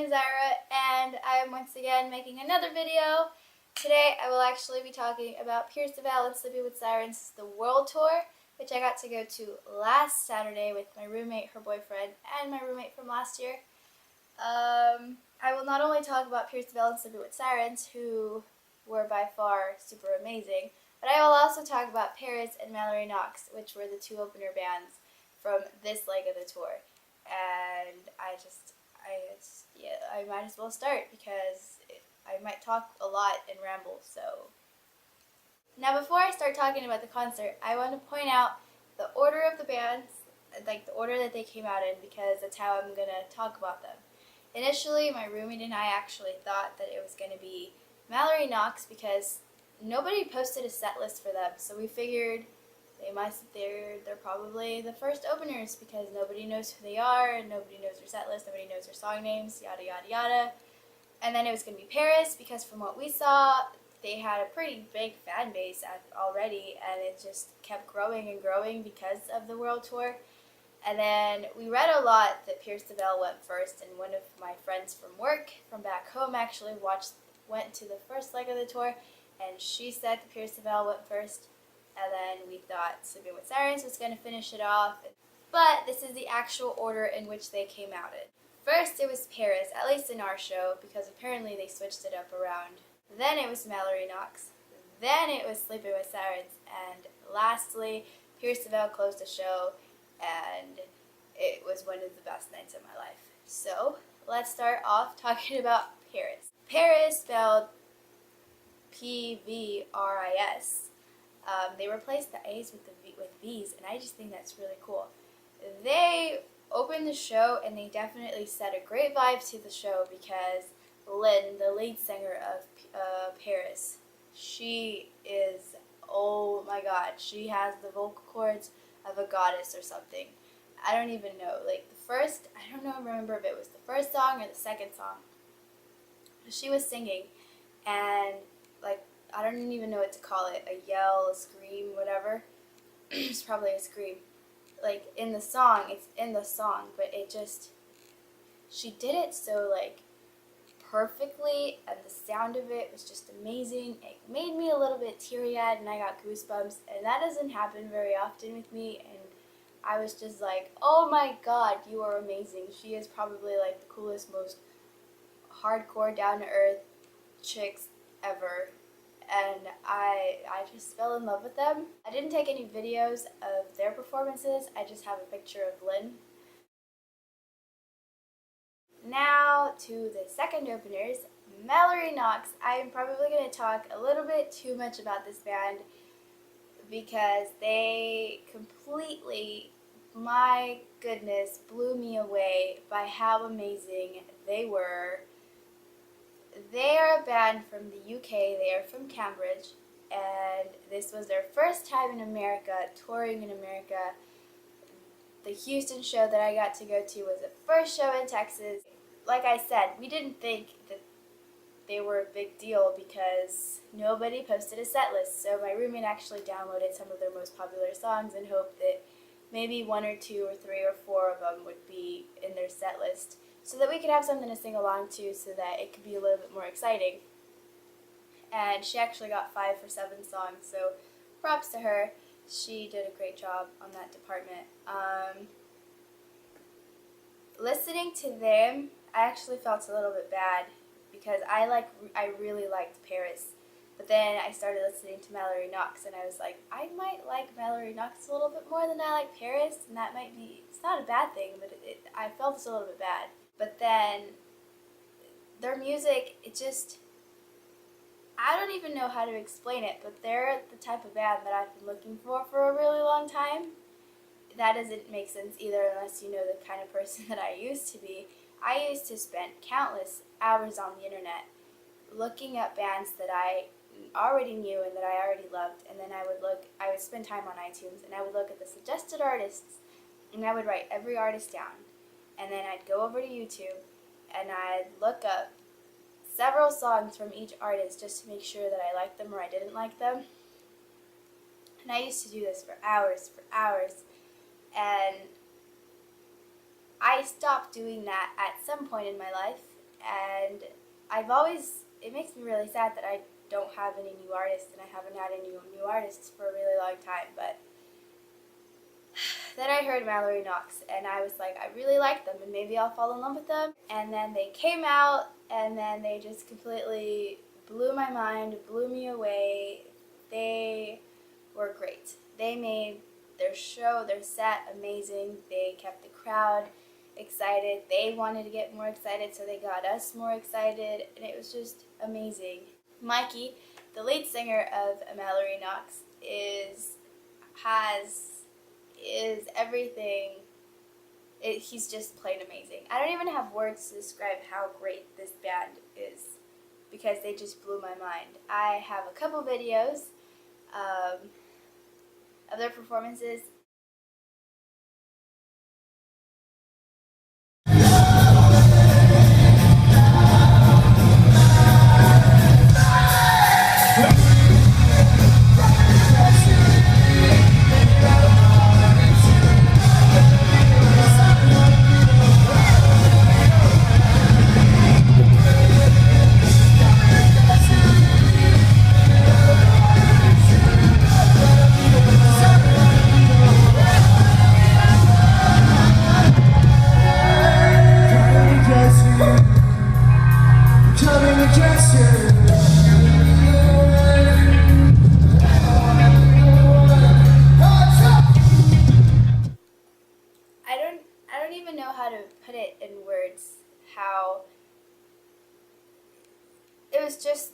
is Ira, and I am once again making another video. Today I will actually be talking about PVRIS and Sleeping with Sirens, the World Tour, which I got to go to last Saturday with my roommate, her boyfriend, and my roommate from last year. I will not only talk about PVRIS and Sleeping with Sirens, who were by far super amazing, but I will also talk about PVRIS and Mallory Knox, which were the two opener bands from this leg of the tour. And I might as well start because I might talk a lot and ramble. So now, before I start talking about the concert, I want to point out the order of the bands, like the order that they came out in, because that's how I'm gonna talk about them. Initially, my roommate and I actually thought that it was going to be Mallory Knox because nobody posted a set list for them, so we figured they're probably the first openers because nobody knows who they are, and nobody knows their set list, nobody knows their song names, yada yada yada. And then it was going to be PVRIS because from what we saw, they had a pretty big fan base already, and it just kept growing and growing because of the world tour. And then we read a lot that PVRIS went first, and one of my friends from work, from back home, actually went to the first leg of the tour, and she said that PVRIS went first. And then we thought Sleeping with Sirens was going to finish it off. But this is the actual order in which they came out in. First it was PVRIS, at least in our show, because apparently they switched it up around. Then it was Mallory Knox. Then it was Sleeping with Sirens. And lastly, PVRIS closed the show, and it was one of the best nights of my life. So let's start off talking about PVRIS. PVRIS, spelled PVRIS. They replaced the A's with V's, and I just think that's really cool. They opened the show, and they definitely set a great vibe to the show because Lynn, the lead singer of PVRIS, she is, oh my god, she has the vocal cords of a goddess or something. I don't even know. Like I don't remember if it was the first song or the second song. She was singing, and I don't even know what to call it, a yell, a scream, whatever. It's probably a scream. Like, in the song, it's in the song, but she did it so, perfectly, and the sound of it was just amazing. It made me a little bit teary-eyed, and I got goosebumps, and that doesn't happen very often with me, and I was just like, oh my god, you are amazing. She is probably, the coolest, most hardcore, down-to-earth chicks ever. And I just fell in love with them. I didn't take any videos of their performances. I just have a picture of Lynn. Now to the second openers, Mallory Knox. I'm probably going to talk a little bit too much about this band because they completely, my goodness, blew me away by how amazing they were. They are a band from the UK, they are from Cambridge, and this was their first time in America, touring in America. The Houston show that I got to go to was the first show in Texas. Like I said, we didn't think that they were a big deal because nobody posted a set list, so my roommate actually downloaded some of their most popular songs and hoped that maybe 1 or 2 or 3 or 4 of them would be in their set list, so that we could have something to sing along to so that it could be a little bit more exciting. And she actually got 5 for 7 songs, so props to her. She did a great job on that department. Listening to them, I actually felt a little bit bad because I really liked PVRIS. But then I started listening to Mallory Knox, and I was like, I might like Mallory Knox a little bit more than I like PVRIS, and that might be, it's not a bad thing, but I felt it's a little bit bad. But then, their music, I don't even know how to explain it, but they're the type of band that I've been looking for a really long time. That doesn't make sense either unless you know the kind of person that I used to be. I used to spend countless hours on the internet looking up bands that I already knew and that I already loved, and then I would spend time on iTunes, and I would look at the suggested artists, and I would write every artist down. And then I'd go over to YouTube, and I'd look up several songs from each artist just to make sure that I liked them or I didn't like them. And I used to do this for hours, and I stopped doing that at some point in my life, and it makes me really sad that I don't have any new artists, and I haven't had any new artists for a really long time. But then I heard Mallory Knox, and I was like, I really like them, and maybe I'll fall in love with them. And then they came out, and then they just completely blew my mind, blew me away. They were great. They made their show, their set amazing. They kept the crowd excited. They wanted to get more excited, so they got us more excited, and it was just amazing. Mikey, the lead singer of Mallory Knox, is everything. He's just plain amazing. I don't even have words to describe how great this band is, because they just blew my mind. I have a couple videos of their performances. I don't even know how to put it in words, how it was just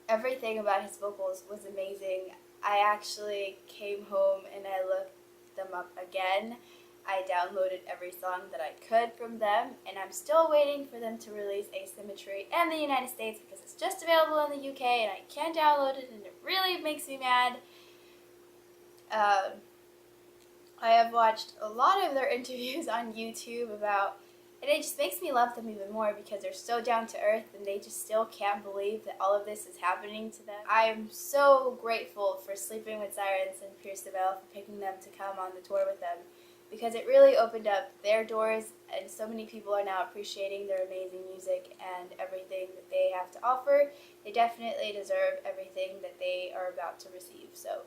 everything about his vocals was amazing. I actually came home and I looked them up again. I downloaded every song that I could from them, and I'm still waiting for them to release Asymmetry in the United States, because it's just available in the UK and I can't download it, and it really makes me mad. I have watched a lot of their interviews on YouTube and it just makes me love them even more, because they're so down to earth and they just still can't believe that all of this is happening to them. I'm so grateful for Sleeping with Sirens and PVRIS for picking them to come on the tour with them, because it really opened up their doors, and so many people are now appreciating their amazing music and everything that they have to offer. They definitely deserve everything that they are about to receive. So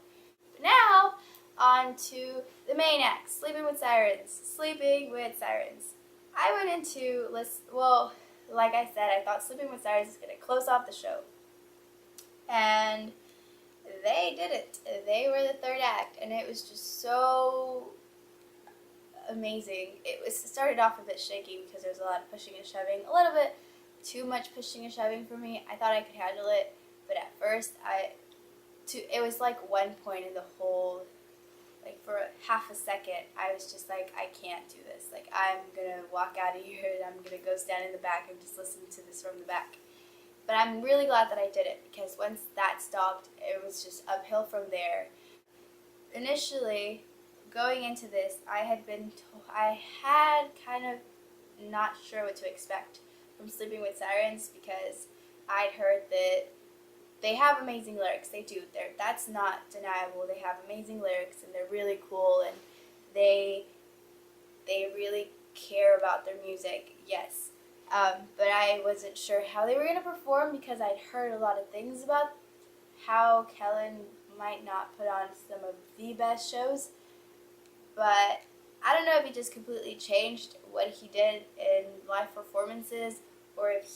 now, on to the main act, Sleeping with Sirens. Sleeping with Sirens. I went into like I said, I thought Sleeping with Sirens was going to close off the show. And they did it. They were the third act, and it was just so amazing. It started off a bit shaky because there was a lot of pushing and shoving, a little bit too much pushing and shoving for me. I thought I could handle it, but at first it was like one point in the whole, like for half a second, I was just like, I can't do this. Like, I'm gonna walk out of here and I'm gonna go stand in the back and just listen to this from the back. But I'm really glad that I did it, because once that stopped, it was just uphill from there. Initially, going into this, I had kind of not sure what to expect from Sleeping with Sirens, because I'd heard that they have amazing lyrics. They do. That's not deniable. They have amazing lyrics, and they're really cool, and they really care about their music, yes. But I wasn't sure how they were going to perform, because I'd heard a lot of things about how Kellen might not put on some of the best shows. But I don't know if he just completely changed what he did in live performances, or if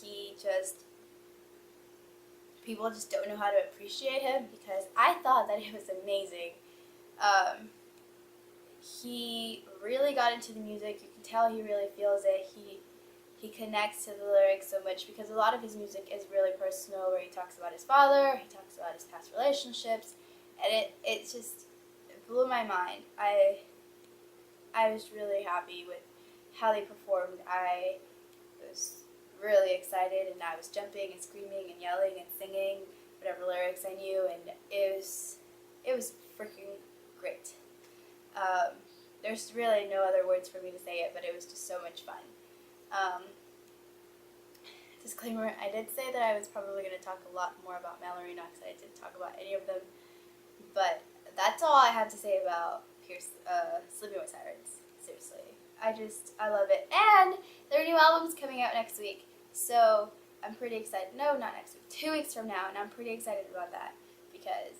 people just don't know how to appreciate him, because I thought that it was amazing. He really got into the music. You can tell he really feels it. He connects to the lyrics so much, because a lot of his music is really personal, where he talks about his father, he talks about his past relationships, and it just blew my mind. I was really happy with how they performed. I was really excited, and I was jumping and screaming and yelling and singing whatever lyrics I knew, and it was freaking great. There's really no other words for me to say it, but it was just so much fun. Disclaimer, I did say that I was probably going to talk a lot more about Mallory Knox. I didn't talk about any of them, but that's all I have to say about Sleeping with Sirens. Seriously, I love it. And their new album's coming out next week, So I'm pretty excited. No, not next week. 2 weeks from now, and I'm pretty excited about that because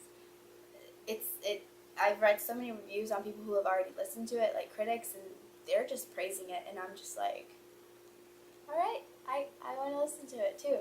I've read so many reviews on people who have already listened to it, like critics, and they're just praising it, and I'm just like, all right, I want to listen to it too.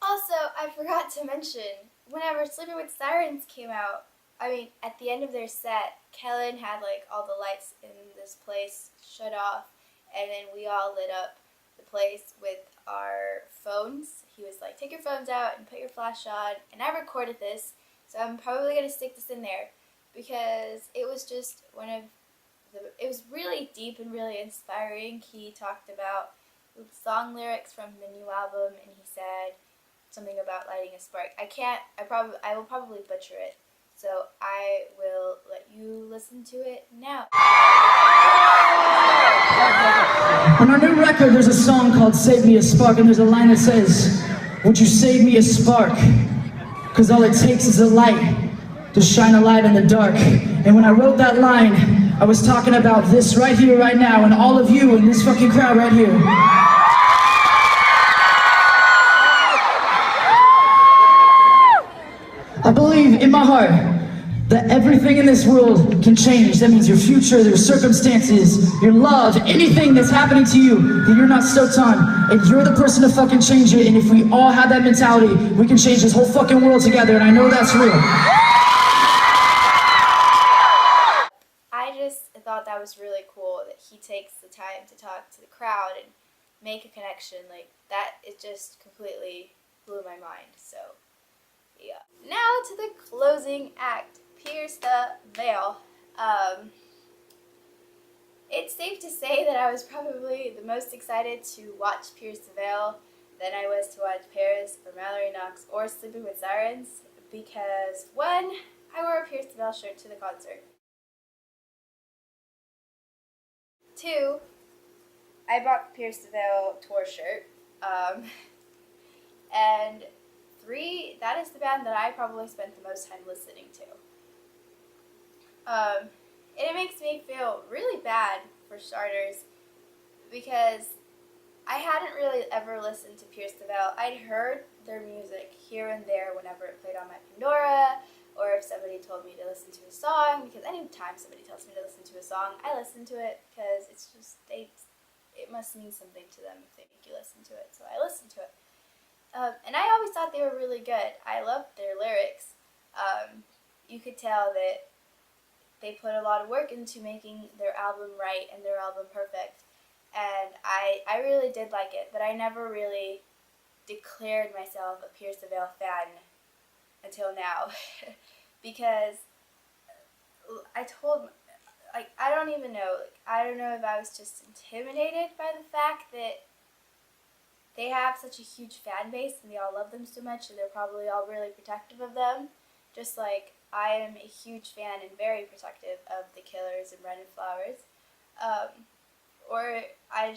Also, I forgot to mention, whenever Sleeping with Sirens came out, I mean, at the end of their set, Kellen had like all the lights in this place shut off, and then we all lit up the place with our phones. He was like, take your phones out and put your flash on, and I recorded this, so I'm probably going to stick this in there, because it was just it was really deep and really inspiring. He talked about the song lyrics from the new album, and he said something about lighting a spark. I will probably butcher it, so I will let you listen to it now. On our new record, there's a song called Save Me a Spark, and there's a line that says, would you save me a spark? Cause all it takes is a light to shine a light in the dark. And when I wrote that line, I was talking about this right here, right now, and all of you in this fucking crowd right here. I believe in my heart that everything in this world can change. That means your future, your circumstances, your love, anything that's happening to you that you're not stoked on, and you're the person to fucking change it. And if we all have that mentality, we can change this whole fucking world together, and I know that's real. I just thought that was really cool that he takes the time to talk to the crowd and make a connection like that. It just completely blew my mind. So yeah. Now to the closing act, Pierce the Veil. It's safe to say that I was probably the most excited to watch Pierce the Veil than I was to watch PVRIS or Mallory Knox or Sleeping with Sirens, because one, I wore a Pierce the Veil shirt to the concert. 2, I bought the Pierce the Veil tour shirt. And 3, that is the band that I probably spent the most time listening to. And it makes me feel really bad, for starters, because I hadn't really ever listened to Pierce the Veil. I'd heard their music here and there whenever it played on my Pandora, or if somebody told me to listen to a song, because anytime somebody tells me to listen to a song, I listen to it, because it's just, it must mean something to them if they make you listen to it, so I listen to it. And I always thought they were really good. I loved their lyrics. You could tell that they put a lot of work into making their album right and their album perfect. And I really did like it, but I never really declared myself a Pierce the Veil fan until now. Because I don't even know. I don't know if I was just intimidated by the fact that they have such a huge fan base and they all love them so much, and they're probably all really protective of them. Just like I am a huge fan and very protective of the Killers and Red and Flowers. Or I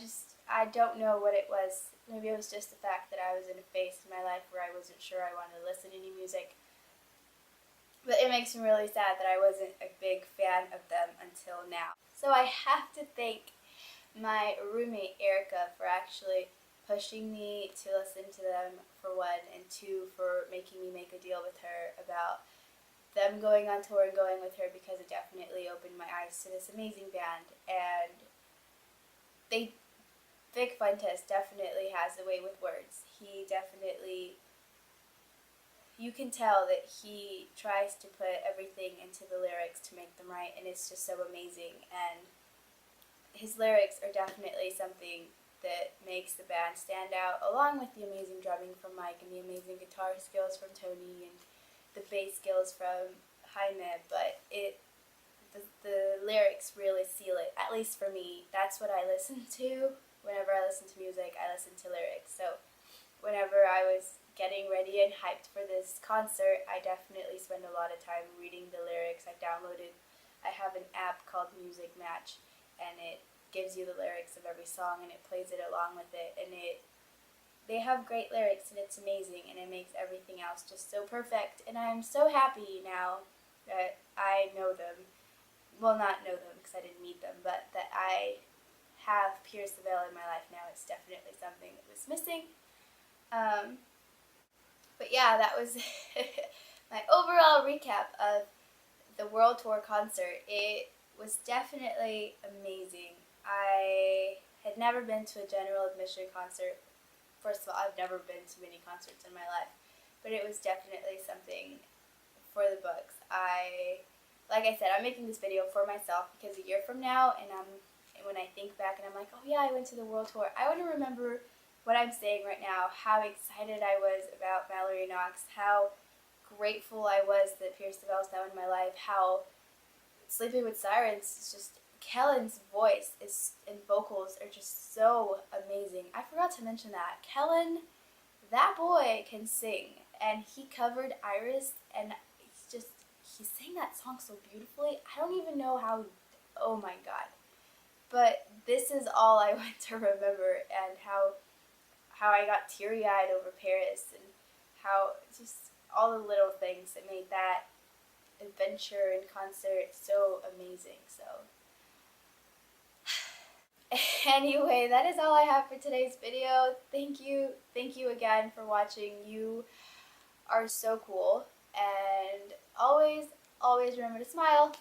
don't know what it was. Maybe it was just the fact that I was in a phase in my life where I wasn't sure I wanted to listen to new music. But it makes me really sad that I wasn't a big fan of them until now. So I have to thank my roommate Erica for actually pushing me to listen to them, for 1, and 2, for making me make a deal with her about them going on tour and going with her, because it definitely opened my eyes to this amazing band. And Vic Fuentes definitely has a way with words. You can tell that he tries to put everything into the lyrics to make them right, and it's just so amazing. And his lyrics are definitely something that makes the band stand out, along with the amazing drumming from Mike and the amazing guitar skills from Tony and the bass skills from Jaime. But the lyrics really seal it, at least for me. That's what I listen to. Whenever I listen to music, I listen to lyrics. So whenever I was getting ready and hyped for this concert, I definitely spend a lot of time reading the lyrics. I have an app called Music Match, and it gives you the lyrics of every song, and it plays it along with it, and they have great lyrics, and it's amazing, and it makes everything else just so perfect. And I'm so happy now that I know them. Well, not know them because I didn't meet them, but that I have Pierce the Veil in my life now. It's definitely something that was was missing. But yeah, that was my overall recap of the World Tour concert. It was definitely amazing. I had never been to a general admission concert. First of all, I've never been to many concerts in my life, but it was definitely something for the books. Like I said, I'm making this video for myself because a year from now, and when I think back and I'm like, oh yeah, I went to the World Tour, I want to remember what I'm saying right now, how excited I was about Mallory Knox, how grateful I was that Pierce the Bell's now in my life, how Sleeping with Sirens is just, Kellen's voice and vocals are just so amazing. I forgot to mention that. Kellen, that boy can sing, and he covered Iris, and he sang that song so beautifully. I don't even know how, oh my god. But this is all I want to remember, and how I got teary-eyed over PVRIS, and how just all the little things that made that adventure and concert so amazing. So anyway, that is all I have for today's video. Thank you again for watching. You are so cool, and always remember to smile.